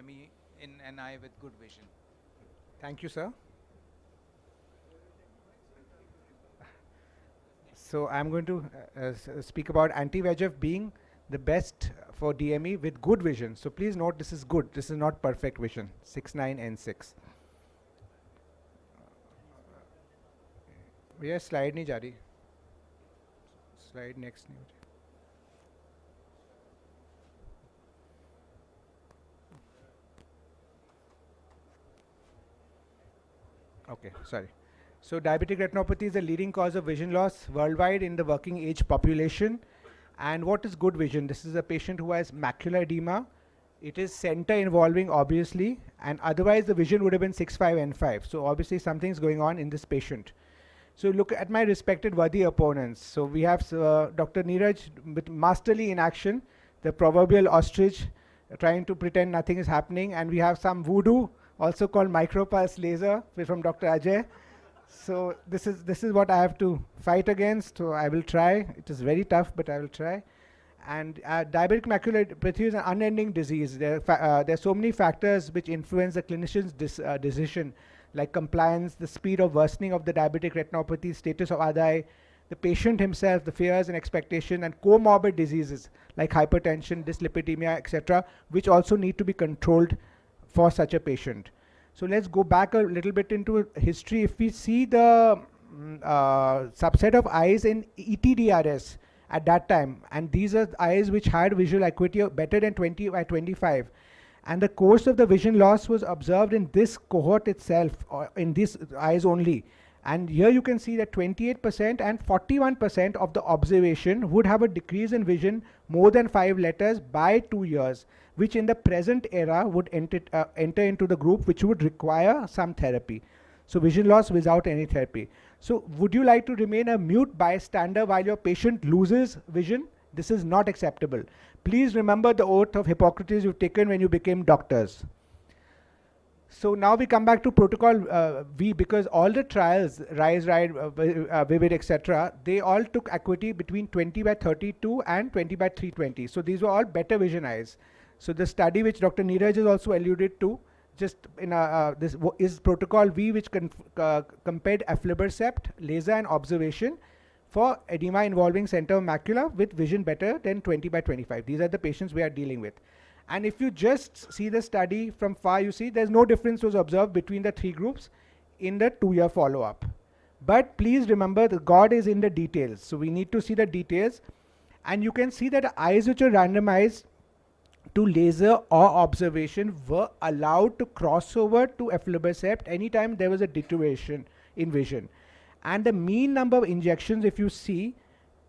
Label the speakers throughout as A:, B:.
A: me in an eye with good vision.
B: Thank you, sir. So I'm going to speak about anti-VEGF being the best for DME with good vision. So please note this is good. This is not perfect vision. 6/9 and 6. ये slide नहीं जा रही. Slide next नहीं हो रही. Okay, sorry. So diabetic retinopathy is the leading cause of vision loss worldwide in the working age population. And what is good vision? This is a patient who has macular edema. It is center involving obviously, and otherwise the vision would have been 6/5 and 5. So obviously something's going on in this patient. So look at my respected worthy opponents. So we have Dr. Neeraj with masterly in action, the proverbial ostrich trying to pretend nothing is happening, and we have some voodoo, also called micropulse laser from Dr. Ajay. So this is what I have to fight against. So I will try. It is very tough, but I will try. And diabetic macular edema is an unending disease. There are so many factors which influence the clinician's decision, like compliance, the speed of worsening of the diabetic retinopathy, status of other eye, the patient himself, the fears and expectation, and comorbid diseases like hypertension, dyslipidemia, etc., which also need to be controlled for such a patient. So let's go back a little bit into history. If we see the subset of eyes in ETDRS at that time, and these are eyes which had visual acuity better than 20/25, and the course of the vision loss was observed in this cohort itself, or in these eyes only. And here you can see that 28% and 41% of the observation would have a decrease in vision more than 5 letters by 2 years, which in the present era would enter into the group which would require some therapy. So vision loss without any therapy. So would you like to remain a mute bystander while your patient loses vision? This is not acceptable. Please remember the oath of Hippocrates you've taken when you became doctors. So now we come back to protocol V, because all the trials, RISE, RIDE, VIVID, etc., they all took acuity between 20/32 and 20/320. So these were all better vision eyes. So the study which Dr. Neeraj has also alluded to, just in this is protocol V, which compared aflibercept, laser, and observation for edema involving center of macula with vision better than 20/25. These are the patients we are dealing with. And if you just see the study from far, you see there's no difference was observed between the 3 groups in the 2-year follow-up. But please remember that God is in the details. So we need to see the details. And you can see that eyes which are randomized to laser or observation were allowed to cross over to aflibercept anytime there was a deterioration in vision. And the mean number of injections, if you see,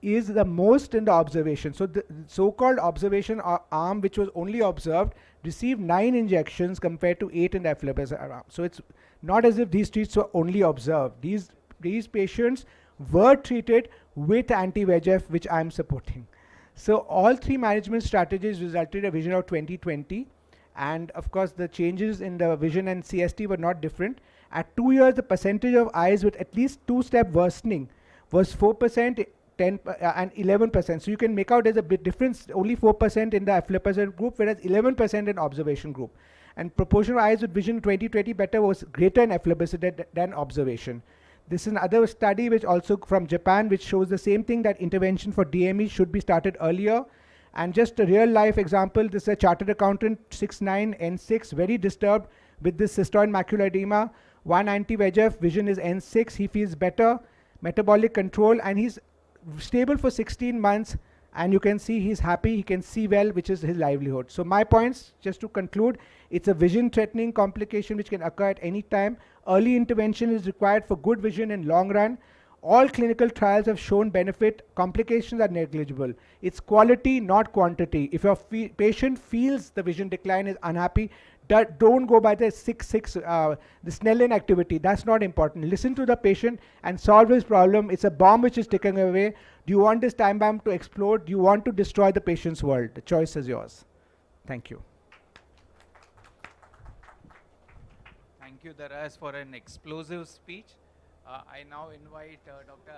B: is the most in the observation. So the so-called observation arm, which was only observed, received 9 injections compared to 8 in the aflibercept arm. So it's not as if these treats were only observed. These patients were treated with anti-VEGF, which I'm supporting. So all 3 management strategies resulted in a vision of 20/20. And of course, the changes in the vision and CST were not different. At 2 years, the percentage of eyes with at least 2-step worsening was 4%, 10 and 11%. So you can make out there's a bit difference, only 4% in the aflibercept group, whereas 11% in observation group. And proportion of eyes with vision 20/20 better was greater in aflibercept than observation. This is another study which also from Japan, which shows the same thing, that intervention for DME should be started earlier. And just a real life example, this is a chartered accountant, 6/9 and 6, very disturbed with this cystoid macular edema. 1 anti-VEGF, vision is N6, he feels better, metabolic control, and he's stable for 16 months, and you can see he's happy, he can see well, which is his livelihood. So my points, just to conclude, it's a vision threatening complication which can occur at any time. Early intervention is required for good vision in long run. All clinical trials have shown benefit. Complications are negligible. It's quality, not quantity. If your patient feels the vision decline, is unhappy, don't go by the 6/6, the Snellen activity. That's not important. Listen to the patient and solve his problem. It's a bomb which is taken away. Do you want this time bomb to explode? Do you want to destroy the patient's world? The choice is yours. Thank you.
A: Thank you, Daraz, for an explosive speech. I now invite Dr.